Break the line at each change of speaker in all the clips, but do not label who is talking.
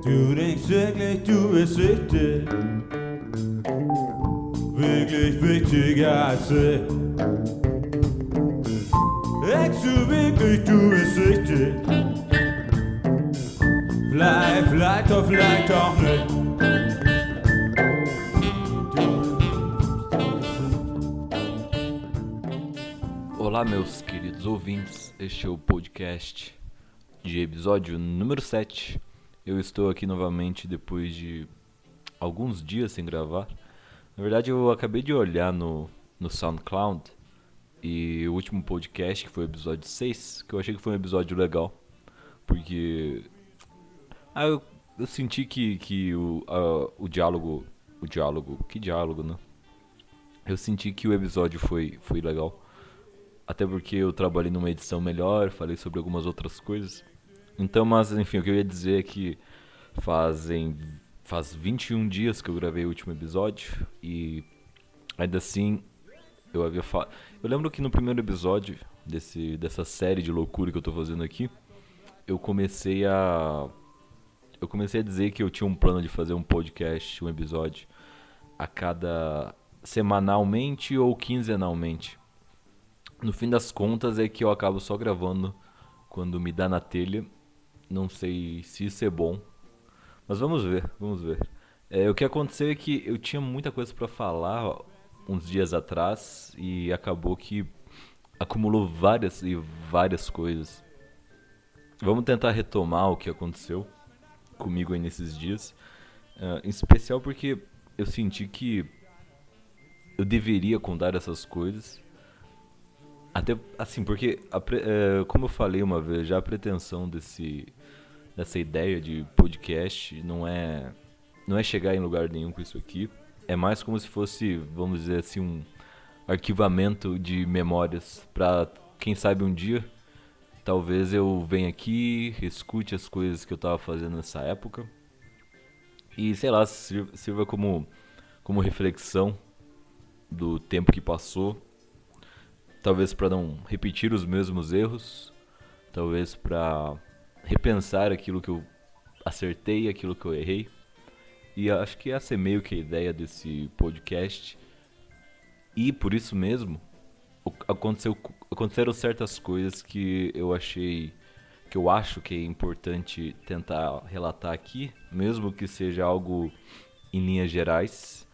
Du denkst wirklich, du bist wichtig. Wirklich wichtiger als ich. Denkst du wirklich, du bist wichtig? Vielleicht auch nicht.
Olá, meus queridos ouvintes, este é o podcast de episódio número 7. Eu estou aqui novamente depois de alguns dias sem gravar. Na verdade, eu acabei de olhar no SoundCloud e o último podcast, que foi o episódio 6, que eu achei que foi um episódio legal, porque eu senti que o diálogo, que diálogo, né? Eu senti que o episódio foi legal. Até porque eu trabalhei numa edição melhor, falei sobre algumas outras coisas. Então, mas enfim, o que eu ia dizer é que faz 21 dias que eu gravei o último episódio e ainda assim eu havia falado. Eu lembro que no primeiro episódio dessa série de loucura que eu tô fazendo aqui, eu comecei a dizer que eu tinha um plano de fazer um podcast, um episódio a cada semanalmente ou quinzenalmente. No fim das contas é que eu acabo só gravando quando me dá na telha. Não sei se isso é bom, mas vamos ver. O que aconteceu é que eu tinha muita coisa pra falar uns dias atrás e acabou que acumulou várias coisas. Vamos tentar retomar o que aconteceu comigo aí nesses dias. Em especial porque eu senti que eu deveria contar essas coisas. Até assim, porque como eu falei uma vez, já a pretensão dessa ideia de podcast não é chegar em lugar nenhum com isso aqui. É mais como se fosse, vamos dizer assim, um arquivamento de memórias pra quem sabe um dia, talvez eu venha aqui, escute as coisas que eu tava fazendo nessa época e, sei lá, sirva como reflexão do tempo que passou. Talvez para não repetir os mesmos erros, talvez para repensar aquilo que eu acertei, aquilo que eu errei. E acho que essa é meio que a ideia desse podcast. E por isso mesmo, aconteceram certas coisas que eu acho que é importante tentar relatar aqui, mesmo que seja algo em linhas gerais.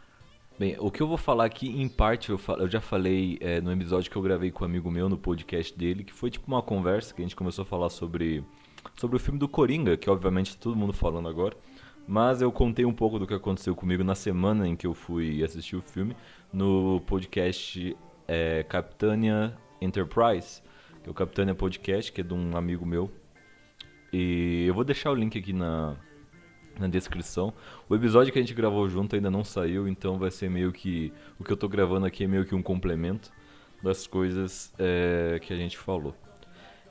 Bem, o que eu vou falar aqui, em parte, eu já falei no episódio que eu gravei com um amigo meu, no podcast dele, que foi tipo uma conversa que a gente começou a falar sobre o filme do Coringa, que obviamente tá todo mundo falando agora, mas eu contei um pouco do que aconteceu comigo na semana em que eu fui assistir o filme, no podcast Capitânia Enterprise, que é o Capitânia Podcast, que é de um amigo meu, e eu vou deixar o link aqui na descrição. O episódio que a gente gravou junto ainda não saiu, então vai ser meio que... O que eu tô gravando aqui é meio que um complemento das coisas que a gente falou.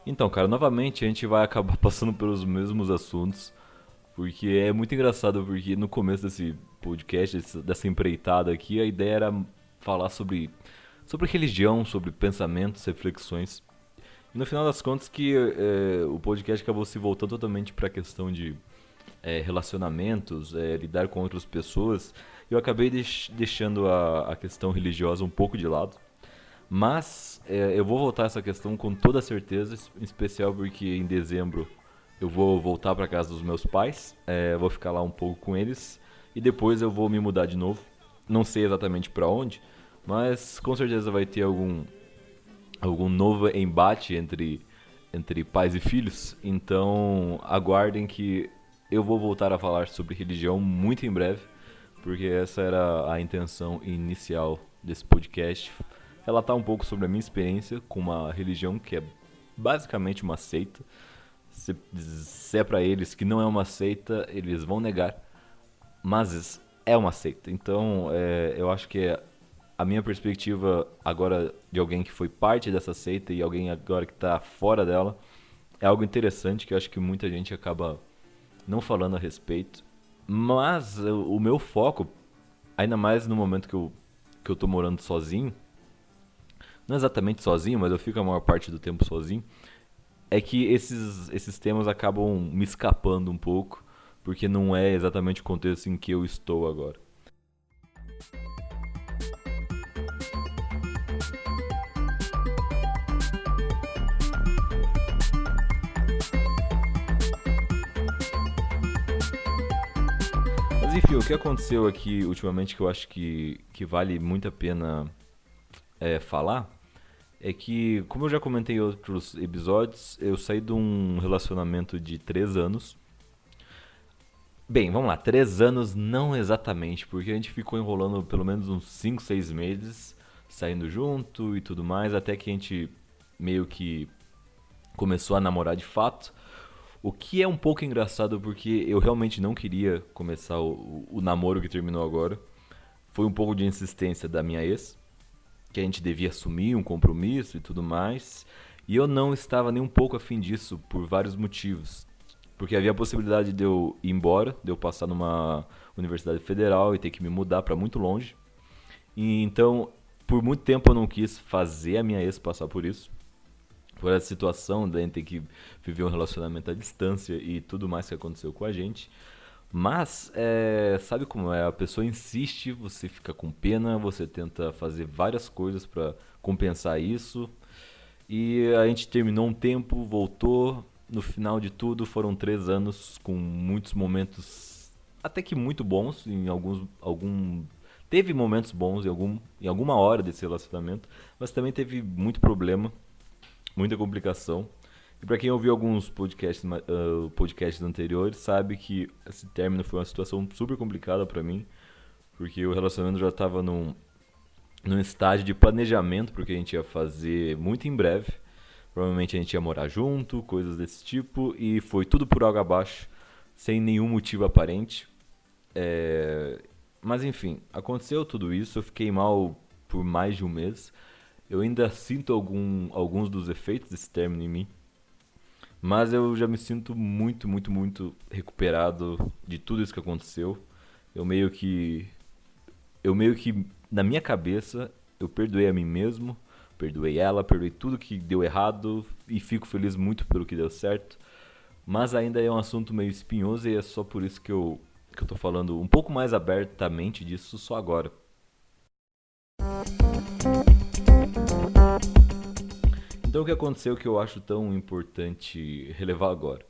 Então, cara, novamente a gente vai acabar passando pelos mesmos assuntos, porque é muito engraçado, porque no começo desse podcast, dessa empreitada aqui, a ideia era falar sobre religião, sobre pensamentos, reflexões. E no final das contas que o podcast acabou se voltando totalmente pra questão de relacionamentos, lidar com outras pessoas. Eu acabei deixando a questão religiosa um pouco de lado, mas eu vou voltar a essa questão com toda certeza, em especial porque em dezembro eu vou voltar para casa dos meus pais, vou ficar lá um pouco com eles e depois eu vou me mudar de novo. Não sei exatamente para onde, mas com certeza vai ter algum novo embate entre pais e filhos, então aguardem que eu vou voltar a falar sobre religião muito em breve, porque essa era a intenção inicial desse podcast. Relatar um pouco sobre a minha experiência com uma religião que é basicamente uma seita. Se disser pra eles que não é uma seita, eles vão negar, mas é uma seita. Então eu acho que a minha perspectiva agora de alguém que foi parte dessa seita e alguém agora que tá fora dela é algo interessante que eu acho que muita gente acaba não falando a respeito, mas o meu foco, ainda mais no momento que eu tô morando sozinho, não exatamente sozinho, mas eu fico a maior parte do tempo sozinho, é que esses temas acabam me escapando um pouco, porque não é exatamente o contexto em que eu estou agora. Mas enfim, o que aconteceu aqui ultimamente que eu acho que vale muito a pena falar é que, como eu já comentei em outros episódios, eu saí de um relacionamento de 3 anos. Bem, vamos lá, 3 anos não exatamente, porque a gente ficou enrolando pelo menos uns 5, 6 meses, saindo junto e tudo mais, até que a gente meio que começou a namorar de fato. O que é um pouco engraçado porque eu realmente não queria começar o namoro que terminou agora. Foi um pouco de insistência da minha ex, que a gente devia assumir um compromisso e tudo mais. E eu não estava nem um pouco afim disso por vários motivos. Porque havia a possibilidade de eu ir embora, de eu passar numa universidade federal e ter que me mudar para muito longe. E então, por muito tempo eu não quis fazer a minha ex passar por isso. Por essa situação de a gente ter que viver um relacionamento à distância e tudo mais que aconteceu com a gente. Mas, sabe como é? A pessoa insiste, você fica com pena, você tenta fazer várias coisas para compensar isso. E a gente terminou um tempo, voltou. No final de tudo, foram 3 anos com muitos momentos até que muito bons. Teve momentos bons em alguma hora desse relacionamento, mas também teve muito problema, muita complicação. E para quem ouviu alguns podcasts anteriores, sabe que esse término foi uma situação super complicada para mim, porque o relacionamento já estava num estágio de planejamento, porque a gente ia fazer muito em breve. Provavelmente a gente ia morar junto, coisas desse tipo, e foi tudo por água abaixo, sem nenhum motivo aparente. Mas enfim, aconteceu tudo isso, eu fiquei mal por mais de um mês. Eu ainda sinto alguns dos efeitos desse término em mim, mas eu já me sinto muito, muito, muito recuperado de tudo isso que aconteceu. Eu meio que, na minha cabeça, eu perdoei a mim mesmo, perdoei ela, perdoei tudo que deu errado e fico feliz muito pelo que deu certo. Mas ainda é um assunto meio espinhoso e é só por isso que eu tô falando um pouco mais abertamente disso só agora. Então o que aconteceu que eu acho tão importante relevar agora?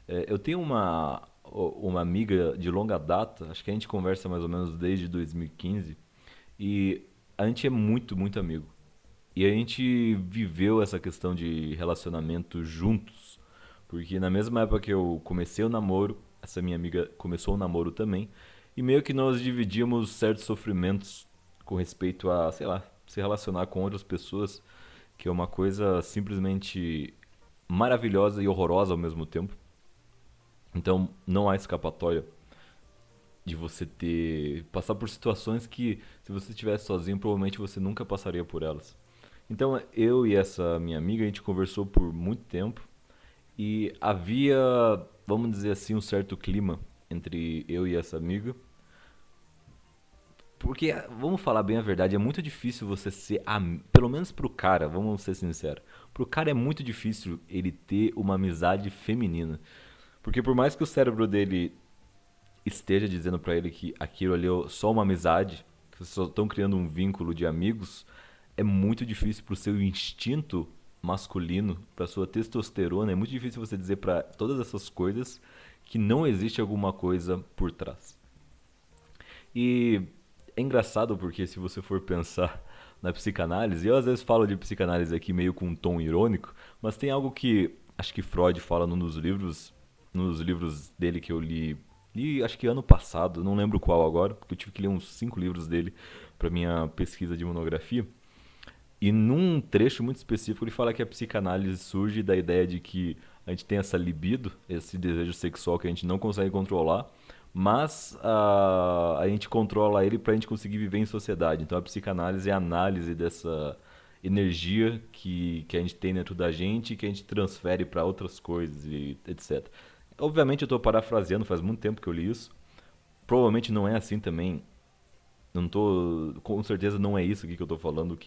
Eu tenho uma amiga de longa data, acho que a gente conversa mais ou menos desde 2015, e a gente é muito, muito amigo. E a gente viveu essa questão de relacionamento juntos, porque na mesma época que eu comecei o namoro, essa minha amiga começou o namoro também, e meio que nós dividíamos certos sofrimentos com respeito a, sei lá, se relacionar com outras pessoas, que é uma coisa simplesmente maravilhosa e horrorosa ao mesmo tempo. Então não há escapatória de você passar por situações que, se você estivesse sozinho, provavelmente você nunca passaria por elas. Então eu e essa minha amiga, a gente conversou por muito tempo e havia, vamos dizer assim, um certo clima entre eu e essa amiga. Porque, vamos falar bem a verdade, é muito difícil você ser, pelo menos pro cara, vamos ser sinceros, pro cara é muito difícil ele ter uma amizade feminina. Porque por mais que o cérebro dele esteja dizendo pra ele que aquilo ali é só uma amizade, que vocês só estão criando um vínculo de amigos, é muito difícil pro seu instinto masculino, pra sua testosterona, é muito difícil você dizer pra todas essas coisas que não existe alguma coisa por trás. E é engraçado porque se você for pensar na psicanálise, eu às vezes falo de psicanálise aqui meio com um tom irônico, mas tem algo que acho que Freud fala num dos livros dele que eu li acho que ano passado, não lembro qual agora, porque eu tive que ler uns 5 livros dele para minha pesquisa de monografia. E num trecho muito específico ele fala que a psicanálise surge da ideia de que a gente tem essa libido, esse desejo sexual que a gente não consegue controlar, mas a gente controla ele para a gente conseguir viver em sociedade. Então a psicanálise é a análise dessa energia que a gente tem dentro da gente e que a gente transfere para outras coisas e etc. Obviamente eu estou parafraseando, faz muito tempo que eu li isso. Provavelmente não é assim também. Com certeza não é isso aqui que eu tô falando,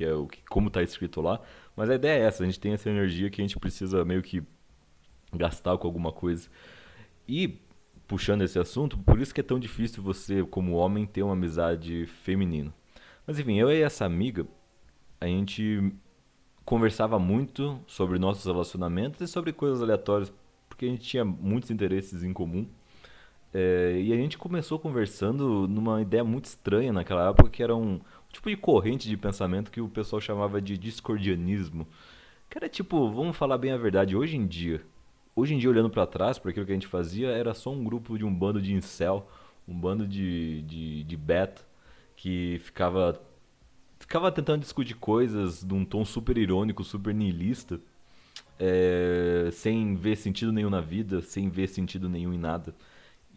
como tá escrito lá, mas a ideia é essa, a gente tem essa energia que a gente precisa meio que gastar com alguma coisa. E puxando esse assunto, por isso que é tão difícil você, como homem, ter uma amizade feminina. Mas enfim, eu e essa amiga, a gente conversava muito sobre nossos relacionamentos e sobre coisas aleatórias, porque a gente tinha muitos interesses em comum. E a gente começou conversando numa ideia muito estranha naquela época, que era um tipo de corrente de pensamento que o pessoal chamava de discordianismo. Que era tipo, vamos falar bem a verdade, hoje em dia olhando pra trás, por aquilo que a gente fazia, era só um grupo de um bando de incel, um bando de beta, que ficava tentando discutir coisas de um tom super irônico, super niilista, sem ver sentido nenhum na vida, sem ver sentido nenhum em nada.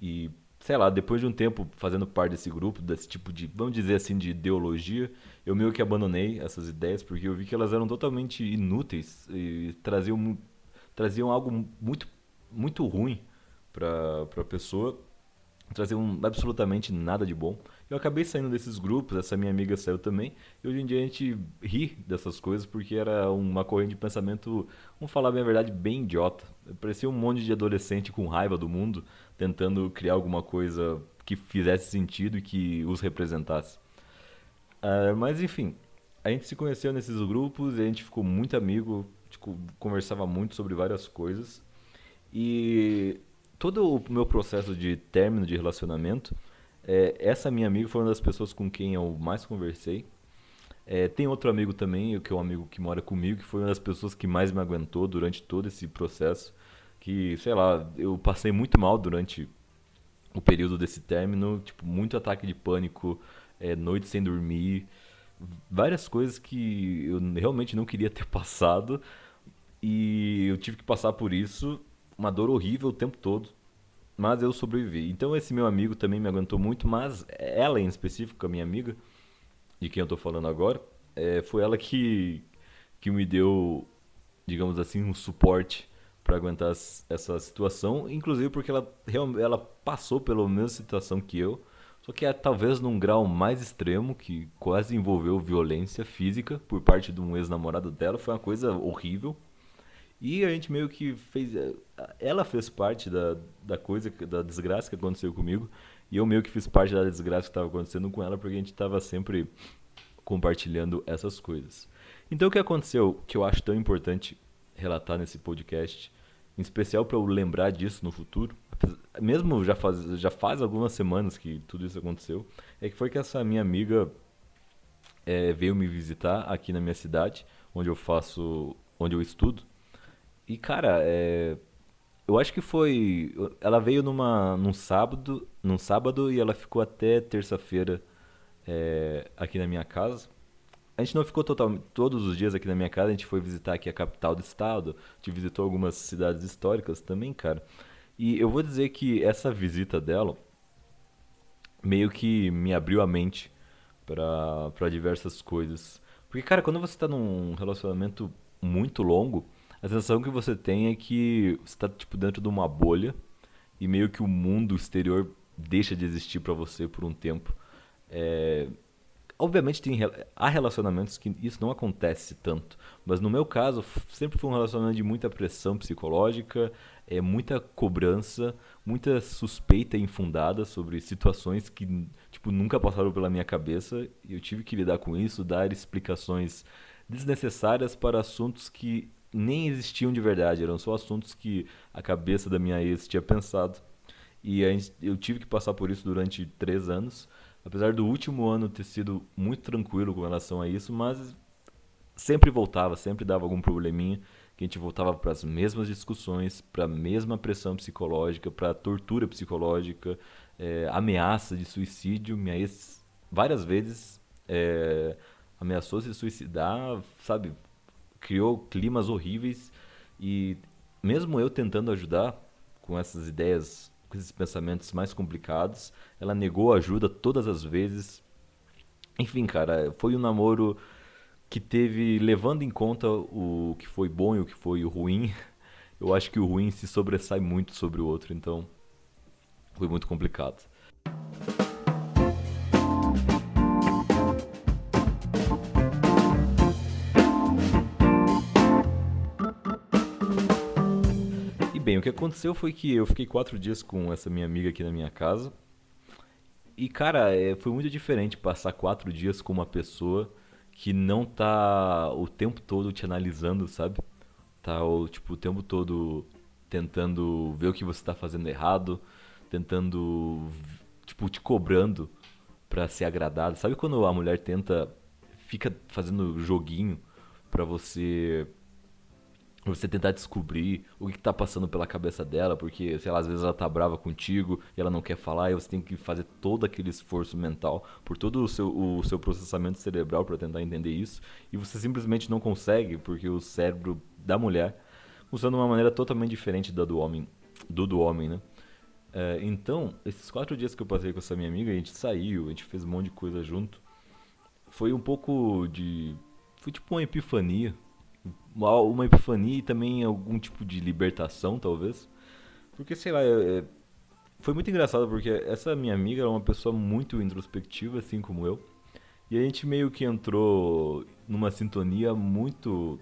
E, sei lá, depois de um tempo fazendo parte desse grupo, desse tipo de, vamos dizer assim, de ideologia, eu meio que abandonei essas ideias porque eu vi que elas eram totalmente inúteis e traziam algo muito, muito ruim para a pessoa, traziam absolutamente nada de bom. Eu acabei saindo desses grupos, essa minha amiga saiu também, e hoje em dia a gente ri dessas coisas porque era uma corrente de pensamento, vamos falar bem a verdade, bem idiota. Parecia um monte de adolescente com raiva do mundo, tentando criar alguma coisa que fizesse sentido e que os representasse. Mas enfim, a gente se conheceu nesses grupos e a gente ficou muito amigo, tipo, conversava muito sobre várias coisas. E todo o meu processo de término de relacionamento, essa minha amiga foi uma das pessoas com quem eu mais conversei. Tem outro amigo também, que é um amigo que mora comigo, que foi uma das pessoas que mais me aguentou durante todo esse processo. Que, sei lá, eu passei muito mal durante o período desse término, tipo, muito ataque de pânico, noite sem dormir, várias coisas que eu realmente não queria ter passado e eu tive que passar por isso, uma dor horrível o tempo todo, mas eu sobrevivi. Então esse meu amigo também me aguentou muito, mas ela em específico, a minha amiga, de quem eu tô falando agora, foi ela que me deu, digamos assim, um suporte para aguentar essa situação, inclusive porque ela passou pela mesma situação que eu, só que talvez num grau mais extremo, que quase envolveu violência física por parte de um ex-namorado dela, foi uma coisa horrível. E a gente meio que fez. Ela fez parte da coisa, da desgraça que aconteceu comigo, e eu meio que fiz parte da desgraça que estava acontecendo com ela, porque a gente estava sempre compartilhando essas coisas. Então o que aconteceu, que eu acho tão importante relatar nesse podcast, em especial para eu lembrar disso no futuro, mesmo já faz algumas semanas que tudo isso aconteceu, é que foi que essa minha amiga veio me visitar aqui na minha cidade, onde eu estudo. E cara, eu acho que ela veio num sábado e ela ficou até terça-feira aqui na minha casa. A gente não ficou todos os dias aqui na minha casa, a gente foi visitar aqui a capital do estado, a gente visitou algumas cidades históricas também, cara. E eu vou dizer que essa visita dela meio que me abriu a mente pra diversas coisas. Porque, cara, quando você tá num relacionamento muito longo, a sensação que você tem é que você tá, tipo, dentro de uma bolha e meio que o mundo exterior deixa de existir pra você por um tempo. Obviamente há relacionamentos que isso não acontece tanto, mas no meu caso sempre foi um relacionamento de muita pressão psicológica, muita cobrança, muita suspeita infundada sobre situações que tipo, nunca passaram pela minha cabeça e eu tive que lidar com isso, dar explicações desnecessárias para assuntos que nem existiam de verdade, eram só assuntos que a cabeça da minha ex tinha pensado. E eu tive que passar por isso durante 3 anos. Apesar do último ano ter sido muito tranquilo com relação a isso, mas sempre voltava, sempre dava algum probleminha, que a gente voltava para as mesmas discussões, para a mesma pressão psicológica, para a tortura psicológica, ameaça de suicídio. Minha ex várias vezes ameaçou se suicidar, sabe? Criou climas horríveis e mesmo eu tentando ajudar com essas ideias, com esses pensamentos mais complicados, ela negou ajuda todas as vezes. Enfim, cara, foi um namoro que teve, levando em conta o que foi bom e o que foi ruim, eu acho que o ruim se sobressai muito sobre o outro, então foi muito complicado. E bem, Bem, o que aconteceu foi que eu fiquei 4 dias com essa minha amiga aqui na minha casa. E, cara, foi muito diferente passar 4 dias com uma pessoa que não tá o tempo todo te analisando, sabe? Tá, o tempo todo tentando ver o que você tá fazendo errado, tentando, tipo, te cobrando pra ser agradado. Sabe quando a mulher fica fazendo joguinho pra você tentar descobrir o que tá passando pela cabeça dela, porque, sei lá, às vezes ela tá brava contigo e ela não quer falar, e você tem que fazer todo aquele esforço mental por todo o seu processamento cerebral pra tentar entender isso, e você simplesmente não consegue, porque o cérebro da mulher funciona de uma maneira totalmente diferente da do homem, né? Então, esses 4 dias que eu passei com essa minha amiga, a gente saiu, a gente fez um monte de coisa junto, foi um pouco de... Foi tipo uma epifania, uma epifania e também algum tipo de libertação, talvez. Porque, sei lá, foi muito engraçado porque essa minha amiga era uma pessoa muito introspectiva, assim como eu. E a gente meio que entrou numa sintonia muito,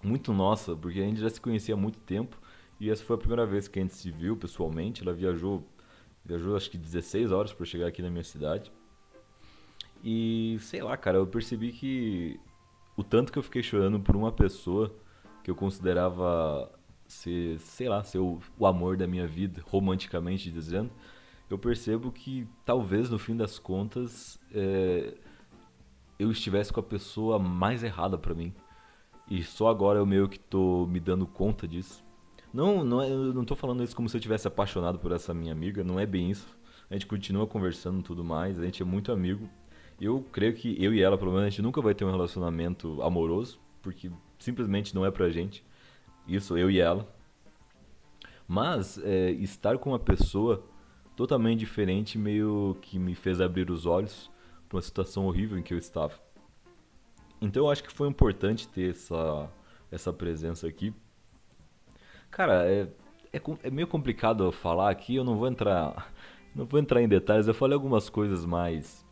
muito nossa, porque a gente já se conhecia há muito tempo. E essa foi a primeira vez que a gente se viu pessoalmente. Ela viajou acho que 16 horas para chegar aqui na minha cidade. E sei lá, cara, eu percebi que o tanto que eu fiquei chorando por uma pessoa que eu considerava ser, sei lá, ser o amor da minha vida, romanticamente dizendo, eu percebo que talvez no fim das contas eu estivesse com a pessoa mais errada pra mim. E só agora eu meio que tô me dando conta disso. Não, não eu não tô falando isso como se eu tivesse apaixonado por essa minha amiga, não é bem isso. A gente continua conversando e tudo mais, a gente é muito amigo. Eu creio que eu e ela, pelo menos, a gente nunca vai ter um relacionamento amoroso, porque simplesmente não é pra gente. Isso, eu e ela. Mas estar com uma pessoa totalmente diferente meio que me fez abrir os olhos pra uma situação horrível em que eu estava. Então eu acho que foi importante ter essa presença aqui. Cara, é meio complicado eu falar aqui, eu não vou entrar, não vou entrar em detalhes, eu falei algumas coisas mais.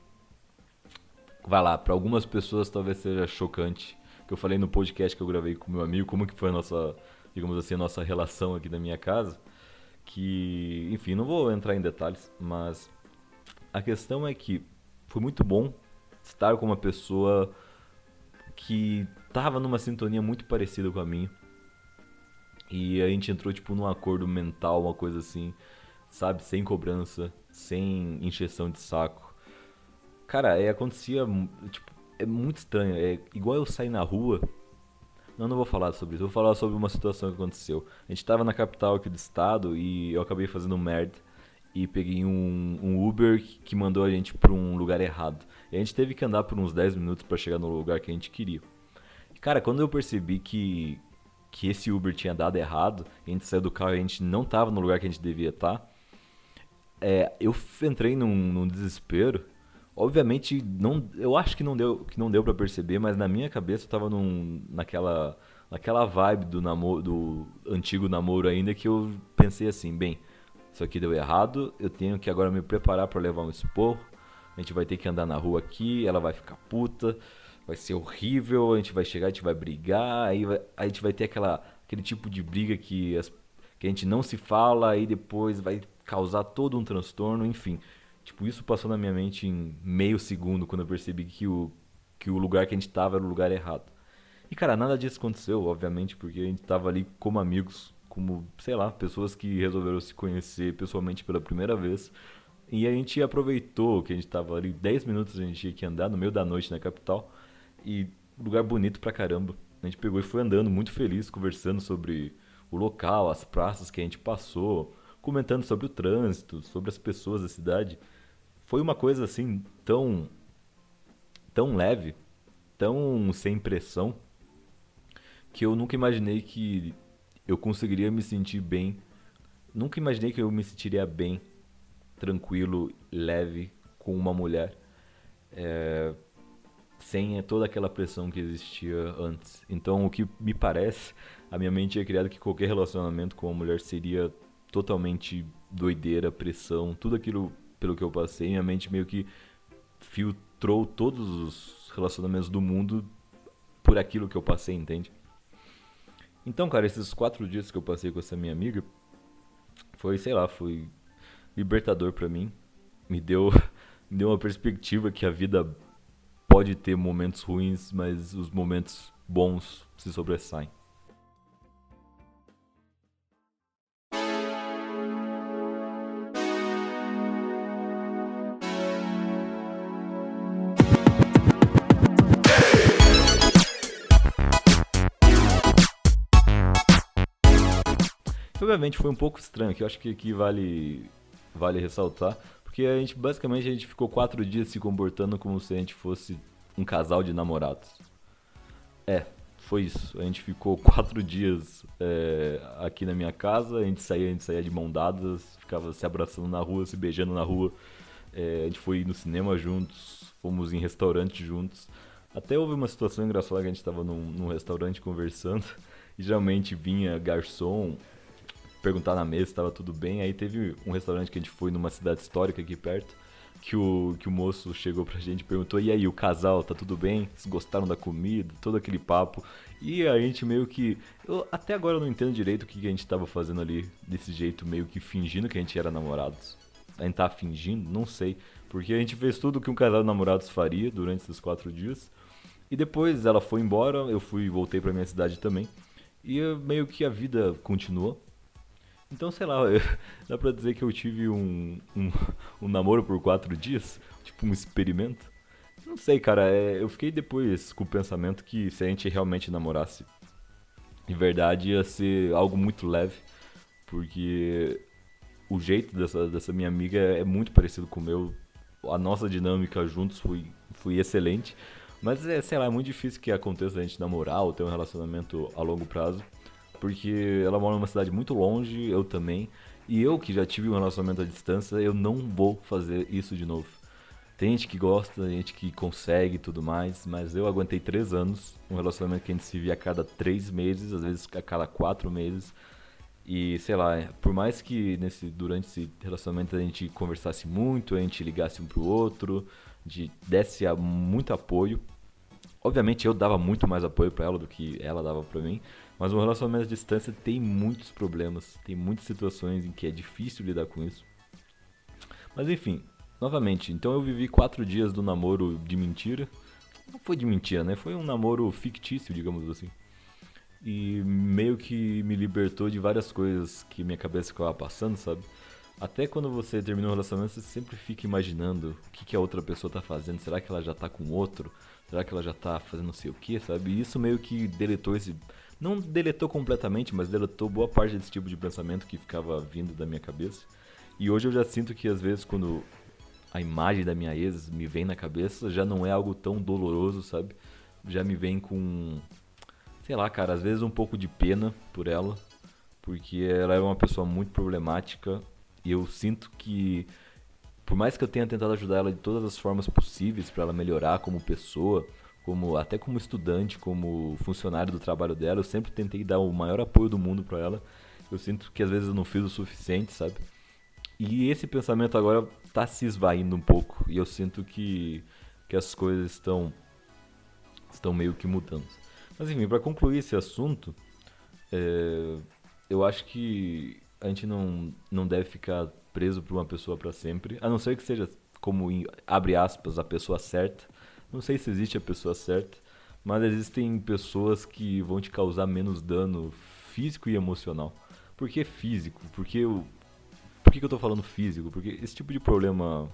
Vai lá, pra algumas pessoas talvez seja chocante. Que eu falei no podcast que eu gravei com meu amigo, como que foi a nossa, digamos assim, a nossa relação aqui na minha casa. Que, enfim, não vou entrar em detalhes, mas a questão é que foi muito bom estar com uma pessoa que tava numa sintonia muito parecida com a minha. E a gente entrou, tipo, num acordo mental, uma coisa assim, sabe? Sem cobrança, sem encheção de saco. Cara, acontecia, tipo, é muito estranho. É igual eu sair na rua. Não vou falar sobre isso. Eu vou falar sobre uma situação que aconteceu. A gente tava na capital aqui do estado e eu acabei fazendo merda. E peguei um Uber que mandou a gente pra um lugar errado. E a gente teve que andar por uns 10 minutos pra chegar no lugar que a gente queria. E, cara, quando eu percebi que esse Uber tinha dado errado, a gente saiu do carro e a gente não tava no lugar que a gente devia estar, eu entrei num desespero. Obviamente, não, eu acho que não deu para perceber, mas na minha cabeça eu tava naquela vibe do antigo namoro ainda, que eu pensei assim, bem, isso aqui deu errado, eu tenho que agora me preparar para levar um esporro, a gente vai ter que andar na rua aqui, ela vai ficar puta, vai ser horrível, a gente vai chegar, a gente vai brigar, a gente vai ter aquele tipo de briga que a gente não se fala, aí depois vai causar todo um transtorno, enfim. Tipo, isso passou na minha mente em meio segundo, quando eu percebi que o lugar que a gente tava era o lugar errado. E, cara, nada disso aconteceu, obviamente, porque a gente tava ali como amigos, como, sei lá, pessoas que resolveram se conhecer pessoalmente pela primeira vez. E a gente aproveitou que a gente tava ali, 10 minutos a gente tinha que andar no meio da noite na capital. E lugar bonito pra caramba. A gente pegou e foi andando muito feliz, conversando sobre o local, as praças que a gente passou, comentando sobre o trânsito, sobre as pessoas da cidade. Foi uma coisa assim tão tão leve, tão sem pressão, que eu nunca imaginei que eu conseguiria me sentir bem. Nunca imaginei que eu me sentiria bem, tranquilo, leve com uma mulher, sem toda aquela pressão que existia antes. Então, o que me parece, a minha mente é criada que qualquer relacionamento com uma mulher seria totalmente doideira, pressão, tudo aquilo pelo que eu passei. Minha mente meio que filtrou todos os relacionamentos do mundo por aquilo que eu passei, entende? Então, cara, esses 4 dias que eu passei com essa minha amiga foi, sei lá, foi libertador pra mim. Me deu, me deu uma perspectiva que a vida pode ter momentos ruins, mas os momentos bons se sobressaem. Obviamente foi um pouco estranho, que eu acho que aqui vale ressaltar, porque a gente ficou 4 dias se comportando como se a gente fosse um casal de namorados. É, foi isso. A gente ficou 4 dias aqui na minha casa, a gente saía de mão dadas, ficava se abraçando na rua, se beijando na rua. A gente foi no cinema juntos, fomos em restaurante juntos. Até houve uma situação engraçada que a gente estava num restaurante conversando, e geralmente vinha garçom perguntar na mesa se estava tudo bem. Aí teve um restaurante que a gente foi numa cidade histórica aqui perto, que o moço chegou pra gente e perguntou: e aí, o casal, tá tudo bem? Vocês gostaram da comida? Todo aquele papo. E a gente meio que. Até agora eu não entendo direito o que a gente tava fazendo ali, desse jeito, meio que fingindo que a gente era namorados. A gente tava fingindo? Não sei. Porque a gente fez tudo o que um casal de namorados faria durante esses 4 dias. E depois ela foi embora, voltei pra minha cidade também. E meio que a vida continuou. Então, sei lá, dá pra dizer que eu tive um namoro por 4 dias, tipo um experimento. Não sei, cara, eu fiquei depois com o pensamento que se a gente realmente namorasse, de verdade ia ser algo muito leve, porque o jeito dessa minha amiga é muito parecido com o meu, a nossa dinâmica juntos foi excelente, mas sei lá, é muito difícil que aconteça a gente namorar ou ter um relacionamento a longo prazo, porque ela mora numa cidade muito longe, eu também. E eu que já tive um relacionamento à distância, eu não vou fazer isso de novo. Tem gente que gosta, tem gente que consegue e tudo mais, mas eu aguentei 3 anos, um relacionamento que a gente se via a cada 3 meses, às vezes a cada 4 meses. E sei lá, por mais que durante esse relacionamento a gente conversasse muito, a gente ligasse um pro outro, a gente desse muito apoio. Obviamente eu dava muito mais apoio pra ela do que ela dava pra mim, mas um relacionamento à distância tem muitos problemas, tem muitas situações em que é difícil lidar com isso. Mas enfim, novamente, então eu vivi 4 dias do namoro de mentira. Não foi de mentira, né? Foi um namoro fictício, digamos assim. E meio que me libertou de várias coisas que minha cabeça ficava passando, sabe? Até quando você termina um relacionamento, você sempre fica imaginando o que a outra pessoa tá fazendo. Será que ela já tá com outro? Será que ela já tá fazendo não sei o que, sabe? E isso meio que deletou esse. Não deletou completamente, mas deletou boa parte desse tipo de pensamento que ficava vindo da minha cabeça. E hoje eu já sinto que às vezes quando a imagem da minha ex me vem na cabeça, já não é algo tão doloroso, sabe? Já me vem com, sei lá, cara, às vezes um pouco de pena por ela, porque ela era uma pessoa muito problemática e eu sinto que, por mais que eu tenha tentado ajudar ela de todas as formas possíveis para ela melhorar como pessoa, até como estudante, como funcionário do trabalho dela, eu sempre tentei dar o maior apoio do mundo para ela. Eu sinto que às vezes eu não fiz o suficiente, sabe? E esse pensamento agora tá se esvaindo um pouco e eu sinto que as coisas estão meio que mudando. Mas enfim, para concluir esse assunto, eu acho que a gente não deve ficar preso por uma pessoa para sempre, a não ser que seja, como abre aspas, a pessoa certa. Não sei se existe a pessoa certa, mas existem pessoas que vão te causar menos dano físico e emocional. Por que físico? Por que eu tô falando físico? Porque esse tipo de problema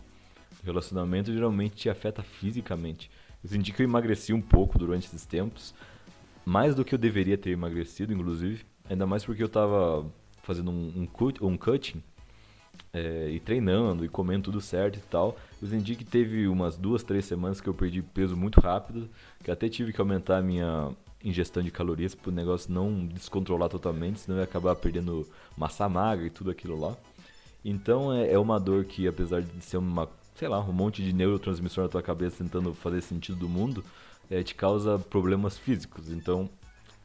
de relacionamento geralmente te afeta fisicamente. Eu senti que eu emagreci um pouco durante esses tempos, mais do que eu deveria ter emagrecido, inclusive. Ainda mais porque eu tava fazendo um cutting e treinando e comendo tudo certo e tal. Eu senti que teve umas 2, 3 semanas que eu perdi peso muito rápido, que até tive que aumentar a minha ingestão de calorias para o negócio não descontrolar totalmente, senão eu ia acabar perdendo massa magra e tudo aquilo lá. Então é uma dor que, apesar de ser sei lá, um monte de neurotransmissor na tua cabeça tentando fazer sentido do mundo, te causa problemas físicos. Então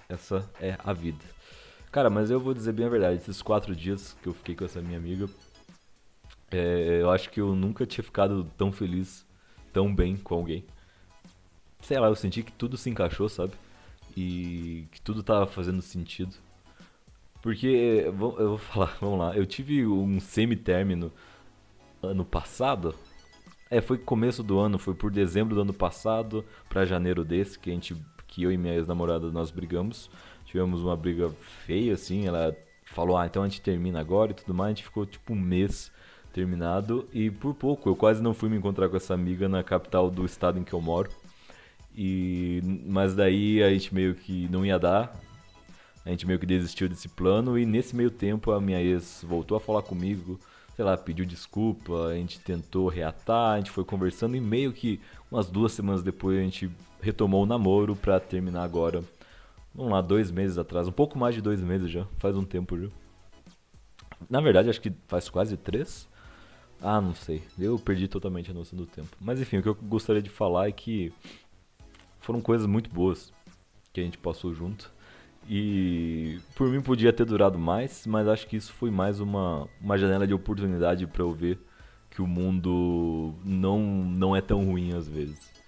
essa é a vida. Cara, mas eu vou dizer bem a verdade, esses 4 dias que eu fiquei com essa minha amiga, eu acho que eu nunca tinha ficado tão feliz, tão bem com alguém. Sei lá, eu senti que tudo se encaixou, sabe? e que tudo tava fazendo sentido. Porque, eu vou falar, vamos lá, eu tive um semi-término ano passado. Foi começo do ano, foi por dezembro do ano passado pra janeiro desse que eu e minha ex-namorada nós brigamos. Tivemos uma briga feia, assim, ela falou, então a gente termina agora e tudo mais. A gente ficou tipo um mês terminado e por pouco, eu quase não fui me encontrar com essa amiga na capital do estado em que eu moro. Mas daí a gente meio que não ia dar, a gente meio que desistiu desse plano e nesse meio tempo a minha ex voltou a falar comigo, sei lá, pediu desculpa, a gente tentou reatar, a gente foi conversando e meio que umas 2 semanas depois a gente retomou o namoro pra terminar agora. Vamos lá, 2 meses atrás, um pouco mais de 2 meses já, faz um tempo já. Na verdade, acho que faz quase 3. Ah, não sei, eu perdi totalmente a noção do tempo. Mas enfim, o que eu gostaria de falar é que foram coisas muito boas que a gente passou junto. E por mim podia ter durado mais, mas acho que isso foi mais uma janela de oportunidade pra eu ver que o mundo não é tão ruim às vezes.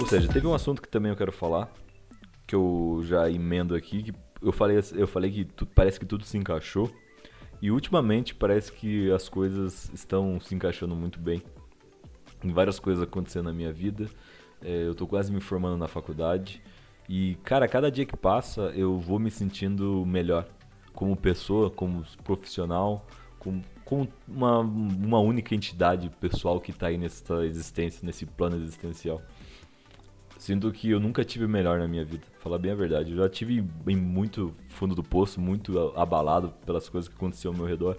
Ou seja, teve um assunto que também eu quero falar, que eu já emendo aqui, que eu falei que parece que tudo se encaixou. E ultimamente parece que as coisas estão se encaixando muito bem. Tem várias coisas acontecendo na minha vida. Eu tô quase me formando na faculdade. E, cara, cada dia que passa eu vou me sentindo melhor. Como pessoa, como profissional, como uma única entidade pessoal que tá aí nessa existência, nesse plano existencial. Sinto que eu nunca tive melhor na minha vida, pra falar bem a verdade. Eu já tive em muito fundo do poço, muito abalado pelas coisas que aconteciam ao meu redor.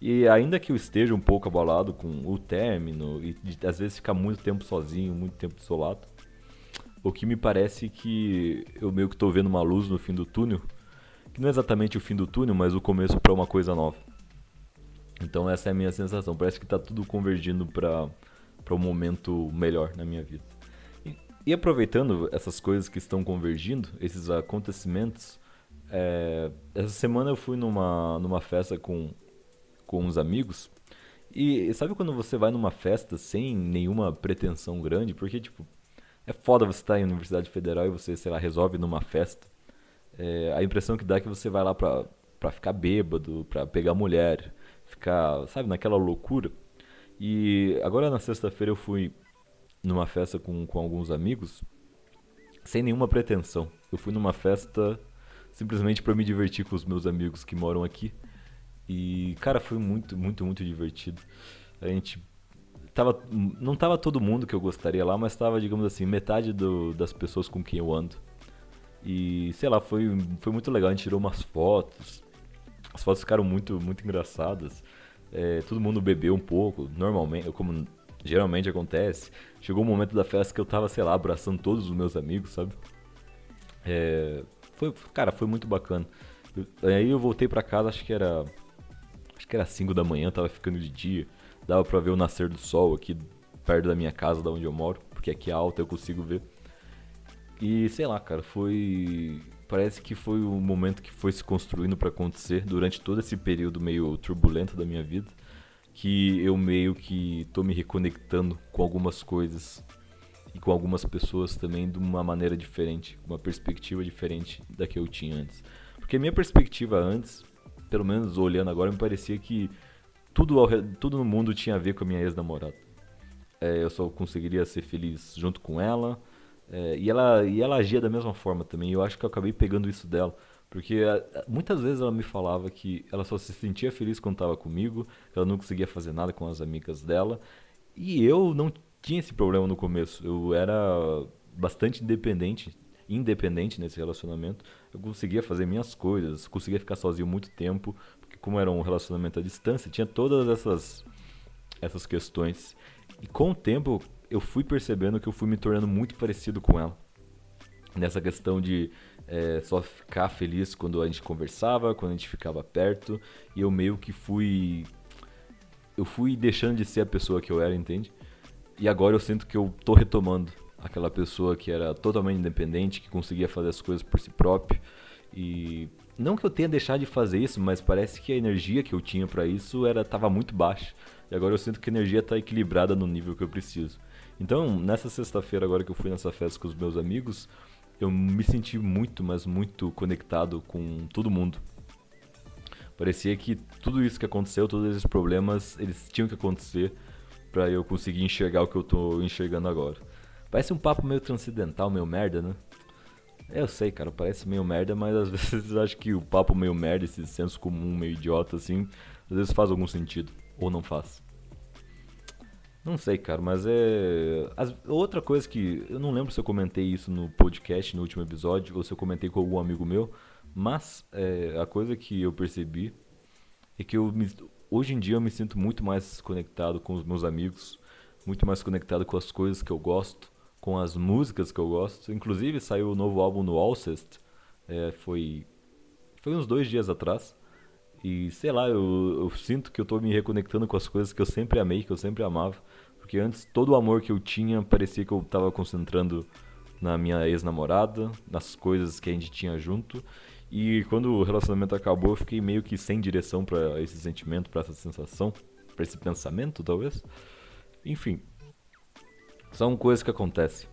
E ainda que eu esteja um pouco abalado com o término e de, às vezes ficar muito tempo sozinho, muito tempo isolado, o que me parece que eu meio que tô vendo uma luz no fim do túnel, que não é exatamente o fim do túnel, mas o começo pra uma coisa nova. Então essa é a minha sensação, parece que tá tudo convergindo pra um momento melhor na minha vida. E aproveitando essas coisas que estão convergindo, esses acontecimentos, essa semana eu fui numa festa com uns amigos. E sabe quando você vai numa festa sem nenhuma pretensão grande? Porque, tipo, é foda você estar em Universidade Federal e você, sei lá, resolve numa festa. A impressão que dá é que você vai lá pra ficar bêbado, pra pegar mulher, ficar, sabe, naquela loucura. E agora na sexta-feira eu fui numa festa com alguns amigos, sem nenhuma pretensão. Eu fui numa festa simplesmente pra me divertir com os meus amigos que moram aqui. E, cara, foi muito, muito, muito divertido. A gente não tava todo mundo que eu gostaria lá, mas tava, digamos assim, metade das pessoas com quem eu ando. E, sei lá, foi muito legal. A gente tirou umas fotos. As fotos ficaram muito, muito engraçadas. Todo mundo bebeu um pouco, normalmente, como geralmente acontece. Chegou um momento da festa que eu tava, sei lá, abraçando todos os meus amigos, sabe? Cara, foi muito bacana. Aí eu voltei pra casa, acho que era 5 da manhã, tava ficando de dia. Dava pra ver o nascer do sol aqui perto da minha casa, da onde eu moro, porque aqui é alta, eu consigo ver. E sei lá, cara, parece que foi o momento que foi se construindo pra acontecer durante todo esse período meio turbulento da minha vida, que eu meio que tô me reconectando com algumas coisas e com algumas pessoas também de uma maneira diferente, uma perspectiva diferente da que eu tinha antes. Porque a minha perspectiva antes, pelo menos olhando agora, me parecia que tudo no mundo tinha a ver com a minha ex-namorada. Eu só conseguiria ser feliz junto com ela, e ela agia da mesma forma também. E eu acho que eu acabei pegando isso dela. Porque muitas vezes ela me falava que ela só se sentia feliz quando estava comigo, que ela não conseguia fazer nada com as amigas dela. E eu não tinha esse problema no começo. Eu era bastante independente nesse relacionamento. Eu conseguia fazer minhas coisas, conseguia ficar sozinho muito tempo, porque como era um relacionamento à distância, tinha todas essas questões. E com o tempo eu fui percebendo que eu fui me tornando muito parecido com ela. nessa questão de só ficar feliz quando a gente conversava, quando a gente ficava perto, e eu meio que eu fui deixando de ser a pessoa que eu era, entende? E agora eu sinto que eu tô retomando aquela pessoa que era totalmente independente, que conseguia fazer as coisas por si próprio. E não que eu tenha deixado de fazer isso, mas parece que a energia que eu tinha pra isso tava muito baixa. E agora eu sinto que a energia tá equilibrada no nível que eu preciso. Então, nessa sexta-feira agora que eu fui nessa festa com os meus amigos, eu me senti muito, mas muito conectado com todo mundo. Parecia que tudo isso que aconteceu, todos esses problemas, eles tinham que acontecer pra eu conseguir enxergar o que eu tô enxergando agora. Parece um papo meio transcendental, meio merda, né? Eu sei, cara, parece meio merda, mas às vezes eu acho que o papo meio merda, esse senso comum meio idiota assim, às vezes faz algum sentido, ou não faz. Não sei, cara, mas outra coisa que. Eu não lembro se eu comentei isso no podcast, no último episódio, ou se eu comentei com algum amigo meu, mas a coisa que eu percebi é que hoje em dia eu me sinto muito mais conectado com os meus amigos, muito mais conectado com as coisas que eu gosto, com as músicas que eu gosto. Inclusive saiu o novo álbum no Alcest, foi uns 2 dias atrás. E sei lá, eu sinto que eu tô me reconectando com as coisas que eu sempre amei, que eu sempre amava. Porque antes todo o amor que eu tinha parecia que eu tava concentrando na minha ex-namorada, nas coisas que a gente tinha junto. E quando o relacionamento acabou, eu fiquei meio que sem direção pra esse sentimento, pra essa sensação, pra esse pensamento, talvez. Enfim, são coisas que acontecem.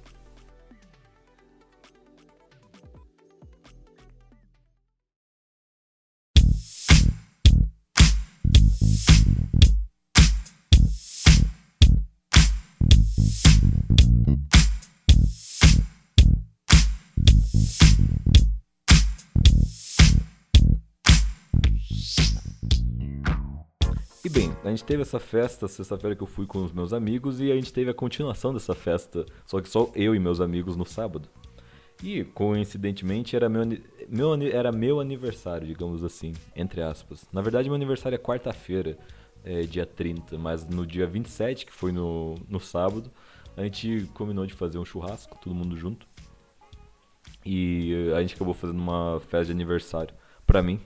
E bem, a gente teve essa festa sexta-feira que eu fui com os meus amigos e a gente teve a continuação dessa festa, só que só eu e meus amigos no sábado. E, coincidentemente, era meu aniversário, digamos assim, entre aspas. Na verdade, meu aniversário é quarta-feira, dia 30, mas no dia 27, que foi no sábado, a gente combinou de fazer um churrasco, todo mundo junto. E a gente acabou fazendo uma festa de aniversário. Pra mim,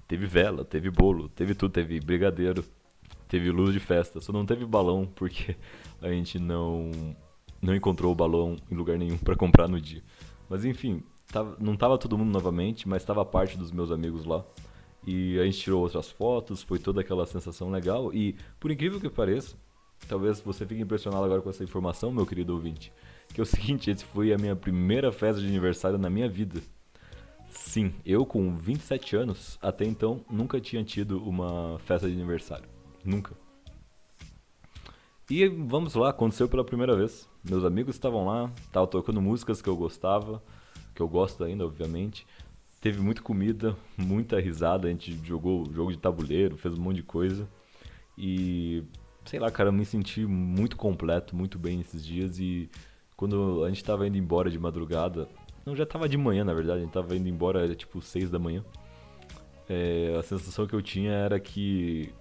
teve vela, teve bolo, teve tudo, teve brigadeiro, teve luz de festa. Só não teve balão porque a gente não encontrou o balão em lugar nenhum pra comprar no dia. Mas enfim, não tava todo mundo novamente, mas tava parte dos meus amigos lá. E a gente tirou outras fotos, foi toda aquela sensação legal. E por incrível que pareça, talvez você fique impressionado agora com essa informação, meu querido ouvinte. Que é o seguinte, esse foi a minha primeira festa de aniversário na minha vida. Sim, eu com 27 anos, até então, nunca tinha tido uma festa de aniversário. Nunca. E vamos lá, aconteceu pela primeira vez. Meus amigos estavam lá, estavam tocando músicas que eu gostava, que eu gosto ainda, obviamente. Teve muita comida, muita risada, a gente jogou jogo de tabuleiro, fez um monte de coisa. E sei lá, cara, eu me senti muito completo, muito bem esses dias. E quando a gente tava indo embora de madrugada, não, já tava de manhã na verdade, a gente tava indo embora, era tipo 6 da manhã. A sensação que eu tinha era que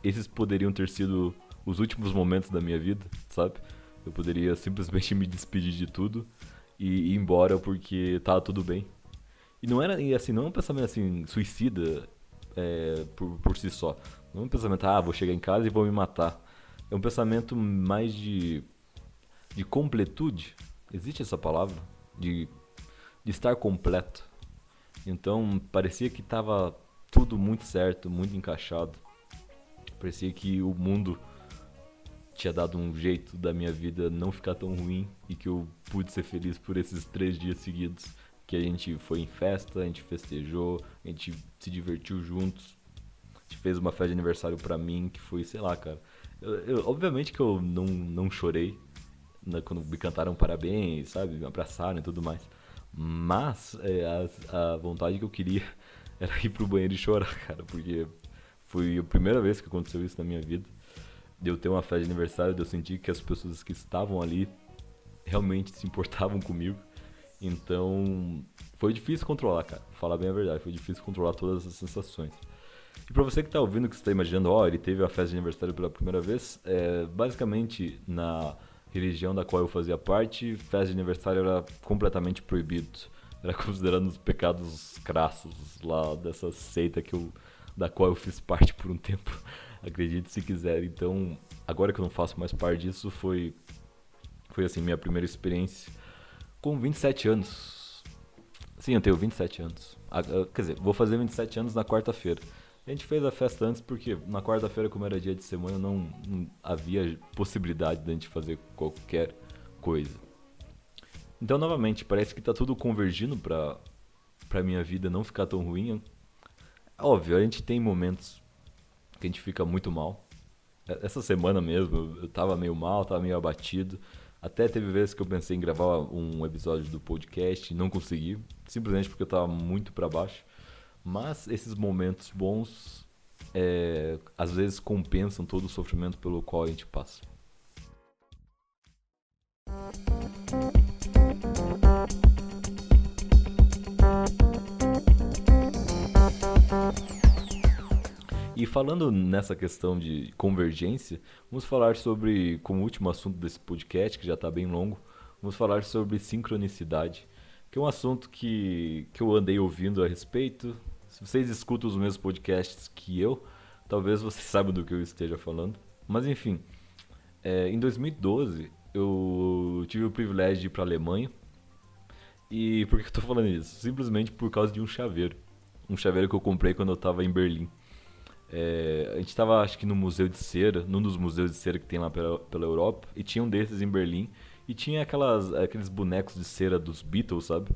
esses poderiam ter sido os últimos momentos da minha vida, sabe? Eu poderia simplesmente me despedir de tudo e ir embora porque tava tudo bem. E não era, e assim, não é um pensamento assim, suicida por si só. Não é um pensamento, vou chegar em casa e vou me matar. É um pensamento mais de completude. Existe essa palavra? De estar completo. Então, parecia que tava tudo muito certo, muito encaixado. Parecia que o mundo tinha dado um jeito da minha vida não ficar tão ruim e que eu pude ser feliz por esses 3 dias seguidos. Que a gente foi em festa, a gente festejou, a gente se divertiu juntos. A gente fez uma festa de aniversário pra mim, que foi, sei lá, cara. Obviamente que eu não chorei quando me cantaram parabéns, sabe? Me abraçaram e tudo mais. Mas a vontade que eu queria era ir pro banheiro e chorar, cara. Porque foi a primeira vez que aconteceu isso na minha vida. De eu ter uma festa de aniversário, de eu sentir que as pessoas que estavam ali realmente se importavam comigo. Então, foi difícil controlar, cara. Pra falar bem a verdade, foi difícil controlar todas essas sensações. E pra você que tá ouvindo, que você tá imaginando, ele teve a festa de aniversário pela primeira vez, basicamente, na religião da qual eu fazia parte, festa de aniversário era completamente proibido. era considerado os pecados crassos lá dessa seita da qual eu fiz parte por um tempo. Acredite se quiser. Então, agora que eu não faço mais parte disso, foi assim, minha primeira experiência com 27 anos. Sim, eu tenho 27 anos. Quer dizer, vou fazer 27 anos na quarta-feira. A gente fez a festa antes porque na quarta-feira, como era dia de semana, não havia possibilidade de a gente fazer qualquer coisa. Então, novamente, parece que tá tudo convergindo pra minha vida não ficar tão ruim. Óbvio, a gente tem momentos que a gente fica muito mal. Essa semana mesmo, eu tava meio mal, tava meio abatido. Até teve vezes que eu pensei em gravar um episódio do podcast e não consegui, simplesmente porque eu tava muito pra baixo. Mas esses momentos bons, às vezes compensam todo o sofrimento pelo qual a gente passa. E falando nessa questão de convergência, vamos falar sobre, como último assunto desse podcast, que já está bem longo, vamos falar sobre sincronicidade, que é um assunto que eu andei ouvindo a respeito. Se vocês escutam os mesmos podcasts que eu, talvez vocês saibam do que eu esteja falando. Mas enfim, em 2012 eu tive o privilégio de ir para a Alemanha. E por que eu estou falando isso? Simplesmente por causa de um chaveiro. Um chaveiro que eu comprei quando eu estava em Berlim. A gente estava, acho que no Museu de Cera, num dos museus de cera que tem lá pela Europa, e tinha um desses em Berlim, e tinha aqueles bonecos de cera dos Beatles, sabe?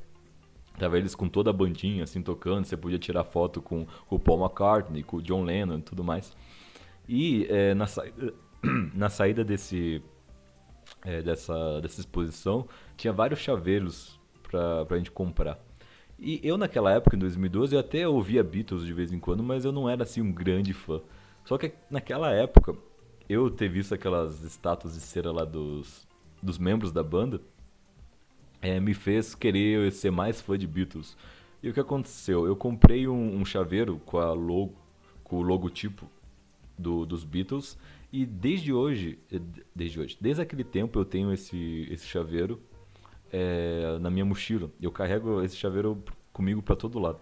Tava eles com toda a bandinha, assim, tocando, você podia tirar foto com o Paul McCartney, com o John Lennon e tudo mais. E na saída dessa exposição, tinha vários chaveiros pra gente comprar. E eu naquela época, em 2012, eu até ouvia Beatles de vez em quando, mas eu não era assim um grande fã. Só que naquela época, eu ter visto aquelas estátuas de cera lá dos membros da banda, me fez querer ser mais fã de Beatles. E o que aconteceu? Eu comprei um chaveiro com o logotipo dos Beatles, e desde aquele tempo eu tenho esse chaveiro na minha mochila. Eu carrego esse chaveiro comigo para todo lado.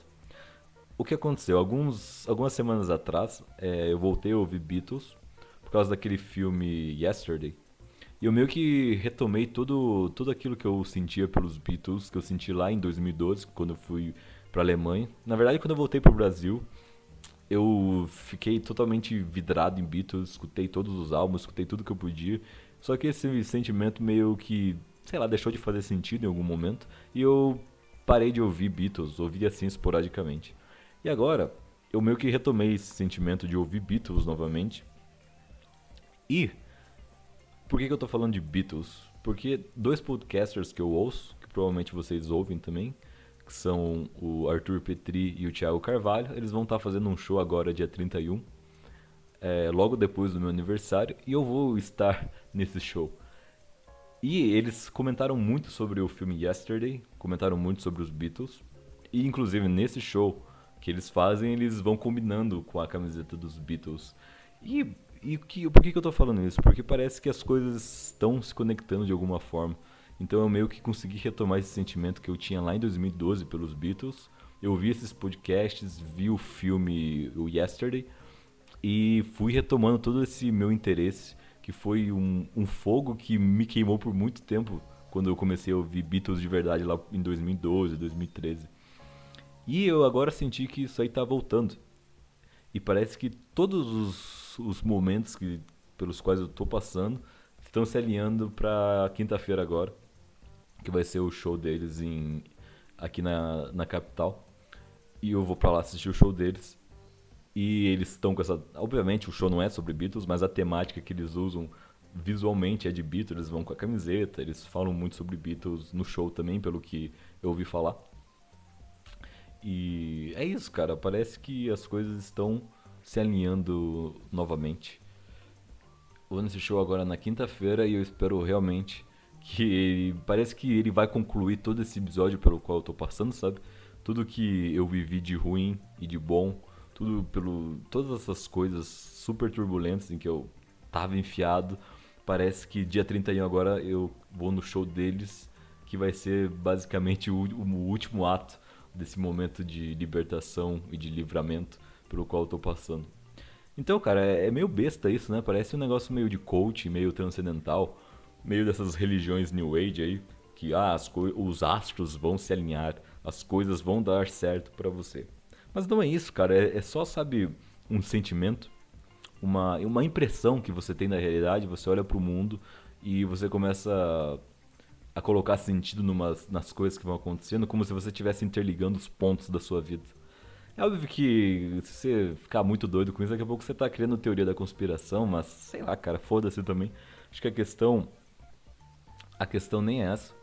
O que aconteceu? Algumas semanas atrás, eu voltei a ouvir Beatles por causa daquele filme Yesterday. E eu meio que retomei tudo aquilo que eu sentia pelos Beatles, que eu senti lá em 2012, quando eu fui pra Alemanha. Na verdade, quando eu voltei pro Brasil, eu fiquei totalmente vidrado em Beatles, escutei todos os álbuns, escutei tudo que eu podia. Só que esse sentimento meio que, sei lá, deixou de fazer sentido em algum momento, e eu parei de ouvir Beatles, ouvi assim esporadicamente. E agora, eu meio que retomei esse sentimento de ouvir Beatles novamente. E por que eu tô falando de Beatles? Porque dois podcasters que eu ouço, que provavelmente vocês ouvem também, que são o Arthur Petri e o Thiago Carvalho, eles vão estar fazendo um show agora dia 31, logo depois do meu aniversário, e eu vou estar nesse show. E eles comentaram muito sobre o filme Yesterday, comentaram muito sobre os Beatles, e inclusive nesse show que eles fazem, eles vão combinando com a camiseta dos Beatles. Por que eu tô falando isso? Porque parece que as coisas estão se conectando de alguma forma. Então eu meio que consegui retomar esse sentimento que eu tinha lá em 2012 pelos Beatles. Eu vi esses podcasts, vi o filme o Yesterday e fui retomando todo esse meu interesse, que foi um fogo que me queimou por muito tempo quando eu comecei a ouvir Beatles de verdade lá em 2012, 2013. E eu agora senti que isso aí tá voltando. E parece que todos os momentos pelos quais eu tô passando estão se alinhando pra quinta-feira agora, que vai ser o show deles aqui na capital. E eu vou pra lá assistir o show deles. E eles estão com essa... Obviamente o show não é sobre Beatles, mas a temática que eles usam visualmente é de Beatles. Eles vão com a camiseta, eles falam muito sobre Beatles no show também, pelo que eu ouvi falar. E é isso, cara. Parece que as coisas estão se alinhando novamente. Vou nesse show agora na quinta-feira e eu espero realmente que... Parece que ele vai concluir todo esse episódio pelo qual eu tô passando, sabe? Tudo que eu vivi de ruim e de bom, todas essas coisas super turbulentas em que eu tava enfiado. Parece que dia 31 agora eu vou no show deles que vai ser basicamente o último ato desse momento de libertação e de livramento pelo qual eu tô passando. Então, cara, é meio besta isso, né? Parece um negócio meio de coach, meio transcendental, meio dessas religiões New Age aí, que os astros vão se alinhar, as coisas vão dar certo pra você. Mas não é isso, cara, é só, sabe, um sentimento, uma impressão que você tem da realidade, você olha pro mundo e você começa a colocar sentido nas coisas que vão acontecendo, como se você estivesse interligando os pontos da sua vida. É óbvio que se você ficar muito doido com isso, daqui a pouco você tá criando teoria da conspiração, mas sei lá, cara, foda-se também. Acho que a questão nem é essa.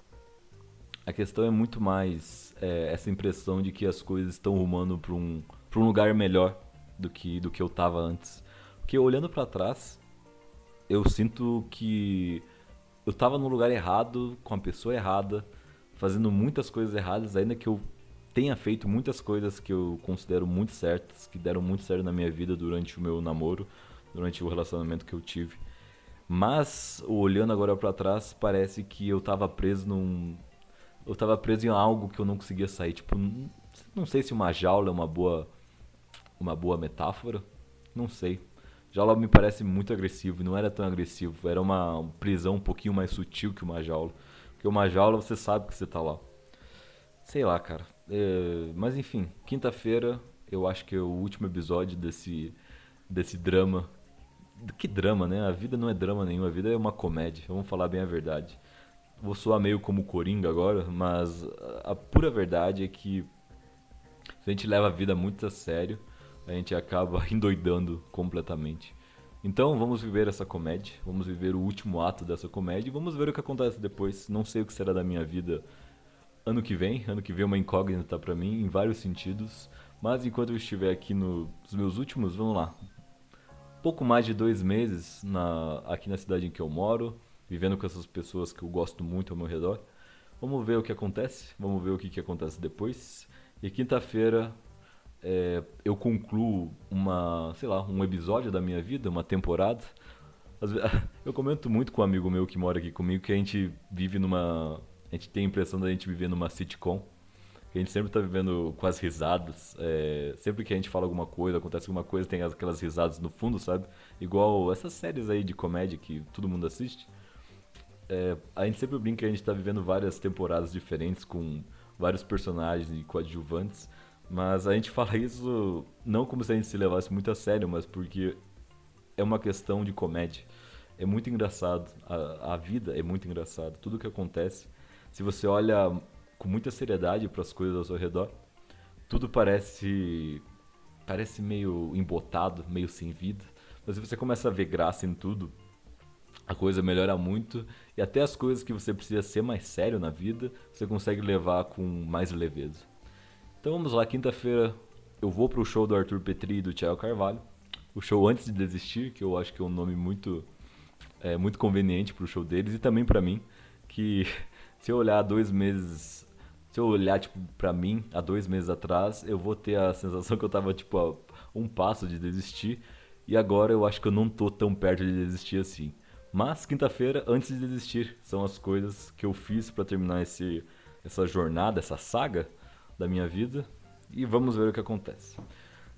A questão é muito mais essa impressão de que as coisas estão rumando pra um lugar melhor do que eu tava antes. Porque olhando pra trás, eu sinto que eu tava no lugar errado, com a pessoa errada, fazendo muitas coisas erradas, ainda que eu tenha feito muitas coisas que eu considero muito certas, que deram muito certo na minha vida durante o meu namoro, durante o relacionamento que eu tive. Mas, olhando agora pra trás, parece que eu tava preso em algo que eu não conseguia sair. Tipo, não sei se uma jaula é uma boa metáfora. Não sei. Jaula me parece muito agressivo e não era tão agressivo. Era uma prisão um pouquinho mais sutil que uma jaula. Porque uma jaula você sabe que você tá lá. Sei lá, cara. Mas enfim, quinta-feira eu acho que é o último episódio desse drama. Que drama, né? A vida não é drama nenhum, a vida é uma comédia. Vamos falar bem a verdade. Vou soar meio como Coringa agora, mas a pura verdade é que se a gente leva a vida muito a sério, a gente acaba endoidando completamente. Então vamos viver essa comédia, vamos viver o último ato dessa comédia e vamos ver o que acontece depois. Não sei o que será da minha vida ano que vem é uma incógnita pra mim em vários sentidos, mas enquanto eu estiver aqui nos meus últimos, vamos lá, pouco mais de 2 meses aqui na cidade em que eu moro, vivendo com essas pessoas que eu gosto muito ao meu redor, vamos ver o que acontece, vamos ver o que acontece depois. E quinta-feira eu concluo um episódio da minha vida, uma temporada. Eu comento muito com um amigo meu que mora aqui comigo que a gente tem a impressão da gente viver numa sitcom. Que a gente sempre tá vivendo com as risadas. Sempre que a gente fala alguma coisa, acontece alguma coisa, tem aquelas risadas no fundo, sabe? Igual essas séries aí de comédia que todo mundo assiste. A gente sempre brinca que a gente tá vivendo várias temporadas diferentes com vários personagens e coadjuvantes. Mas a gente fala isso não como se a gente se levasse muito a sério, mas porque é uma questão de comédia. É muito engraçado. A vida é muito engraçada. Tudo que acontece, se você olha com muita seriedade para as coisas ao seu redor, tudo parece meio embotado, meio sem vida. Mas se você começa a ver graça em tudo, a coisa melhora muito. E até as coisas que você precisa ser mais sério na vida, você consegue levar com mais leveza. Então vamos lá, quinta-feira eu vou pro show do Arthur Petri e do Thiago Carvalho. O show Antes de Desistir, que eu acho que é um nome muito conveniente pro show deles e também pra mim, que se eu olhar tipo, pra mim há 2 meses atrás, eu vou ter a sensação que eu tava tipo a um passo de desistir e agora eu acho que eu não tô tão perto de desistir assim. Mas quinta-feira, antes de desistir, são as coisas que eu fiz pra terminar essa jornada, essa saga da minha vida e vamos ver o que acontece.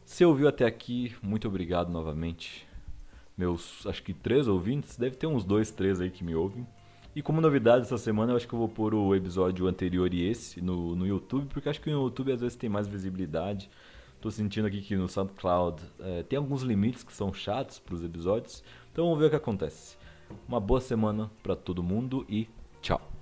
Se ouviu até aqui, muito obrigado novamente. Meus, acho que 3 ouvintes, deve ter uns 2, 3 aí que me ouvem. E como novidade essa semana, eu acho que eu vou pôr o episódio anterior e esse no YouTube, porque acho que no YouTube às vezes tem mais visibilidade. Tô sentindo aqui que no SoundCloud tem alguns limites que são chatos pros episódios. Então vamos ver o que acontece. Uma boa semana pra todo mundo e tchau.